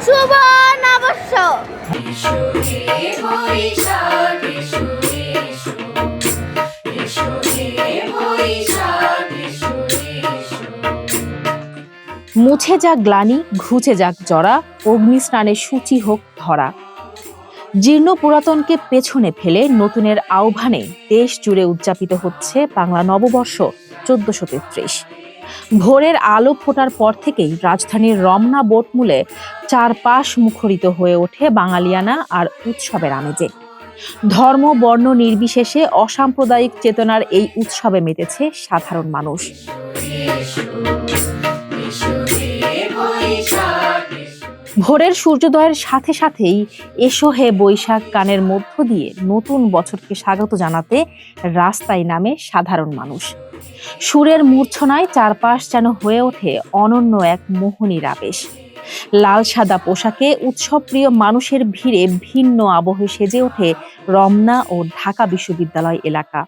শুভ নববর্ষ। মুছে যাক গ্লানি, ঘুচে যাক জরা, অগ্নিস্নানে সূচি হোক ধরা। জীর্ণ পুরাতনকে পেছনে ফেলে নতুনের আহ্বানে দেশ জুড়ে উদযাপিত হচ্ছে বাংলা নববর্ষ 1433। ভোরের আলো ফোটার পর থেকেই রাজধানীর রমনা বোটমূলে চারপাশ মুখরিত হয়ে ওঠে বাঙালিয়ানা আর উৎসবের আমেজে। ধর্ম বর্ণ নির্বিশেষে অসাম্প্রদায়িক চেতনার এই উৎসবে মেতেছে সাধারণ মানুষ। ভোরের সূর্যোদয়ের সাথে সাথেই এসো হে বৈশাখ গানের মধ্য দিয়ে নতুন বছরকে স্বাগত জানাতে রাস্তায় নামে সাধারণ মানুষ। সুরের মূর্ছনায় চারপাশ যেন হয়ে ওঠে অনন্য এক মোহনীর আবেশ। লাল সাদা পোশাকে উৎসবপ্রিয় মানুষের ভিড়ে ভিন্ন আবহে সেজে ওঠে রমনা ও ঢাকা বিশ্ববিদ্যালয় এলাকা।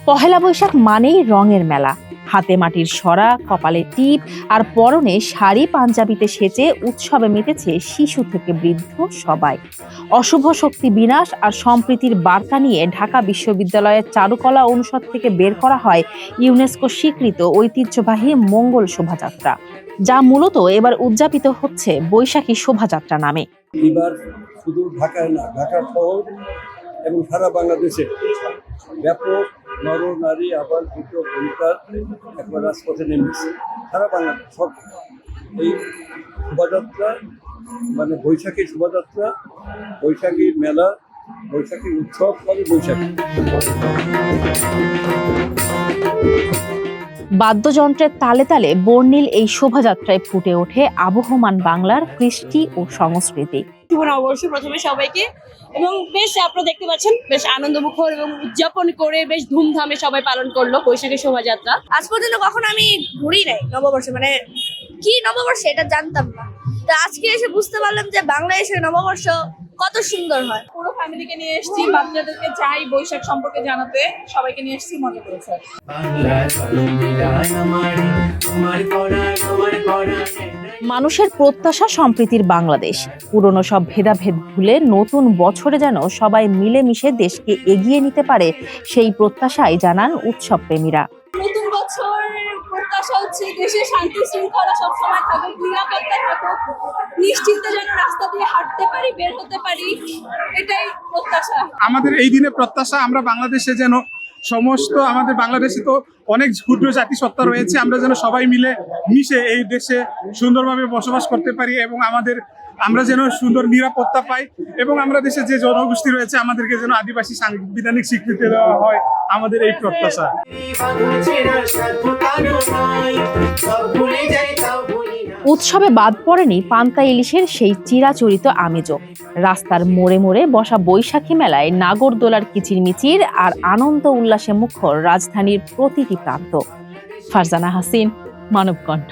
পহেলা বৈশাখ মানেই রঙের মেলা। হাতে মাটির সরা, কপালে টিপ আর পরনে শাড়ি পাঞ্জাবিতে সেজে উৎসবে মেতেছে শিশু থেকে বৃদ্ধ সবাই। অশুভ শক্তি বিনাশ আর সম্প্রীতির বার্তা নিয়ে ঢাকা বিশ্ববিদ্যালয়ের চারুকলা অনুষদ থেকে বের করা হয় ইউনেস্কো স্বীকৃত ঐতিহ্যবাহী মঙ্গল শোভাযাত্রা, যা মূলত এবার উদযাপিত হচ্ছে বৈশাখী শোভাযাত্রা নামে। এবার শুধু ঢাকায় না, ঢাকা শহর এবং সারা বাংলাদেশে ব্যাপক নর নারী আবার দুটো বনিতার একবার রাজপথে নেমেছে। সারা বাংলাদেশ সব এই শোভাযাত্রা মানে বৈশাখী শোভাযাত্রা, বৈশাখী মেলা, বৈশাখী উৎসব হবে বৈশাখী। বাদ্যযন্ত্রের তালে তালে বর্ণিল এই শোভাযাত্রায় ফুটে ওঠে আবহমান বাংলার কৃষ্টি ও সংস্কৃতি। শুভ নববর্ষ প্রথমে সবাইকে, এবং বেশ আপনারা দেখতে পাচ্ছেন বেশ আনন্দমুখর এবং উদযাপন করে বেশ ধুমধামে সবাই পালন করলো বৈশাখী শোভাযাত্রা। আজ পর্যন্ত কখনো আমি ঘুরি নাই নববর্ষ, মানে কি নববর্ষ এটা জানতাম না। তো আজকে এসে বুঝতে পারলাম যে বাংলাদেশের নববর্ষ কত সুন্দর হয়। পুরো ফ্যামিলিকে নিয়ে এসেছি, বাচ্চাদেরকে চাই বৈশাখ সম্পর্কে জানাতে, সবাইকে নিয়ে এসেছি, মজা করেছে। মানুষের প্রত্যাশা সম্প্রীতির বাংলাদেশ। পুরনো সব ভেদাভেদ ভুলে নতুন বছরে যেন সবাই মিলেমিশে দেশকে এগিয়ে নিতে পারে, সেই প্রত্যাশাই জানান উৎসব প্রেমীরা। নতুন বছর প্রত্যাশা হচ্ছে দেশে শান্তি শৃঙ্খলা সবসময় থাকুক, নিরাপত্তা থাকুক, নিশ্চিন্তে যেন রাস্তা দিয়ে হাঁটতে পারি, বের হতে পারি, এটাই প্রত্যাশা। আমাদের এই দিনে প্রত্যাশা আমরা বাংলাদেশে যেন সমস্ত আমাদের বাংলাদেশে তো অনেক ক্ষুদ্র জাতিসত্তা রয়েছে, আমরা যেন সবাই মিলে মিশে এই দেশে সুন্দরভাবে বসবাস করতে পারি এবং আমরা যেন সুন্দর নিরাপত্তা পাই, এবং আমরা দেশে যে জনগোষ্ঠী রয়েছে আমাদেরকে যেন আদিবাসী সাংবিধানিক স্বীকৃতি দেওয়া হয়, আমাদের এই প্রত্যাশা। উৎসবে বাদ পড়েনি পান্তা ইলিশের সেই চিরাচরিত আমেজও। রাস্তার মোড়ে মোড়ে বসা বৈশাখী মেলায় নাগরদোলার কিচিরমিচির আর আনন্দ উল্লাসে মুখর রাজধানীর প্রতিটি প্রান্ত। ফারজানা হাসিন, মানবকণ্ঠ।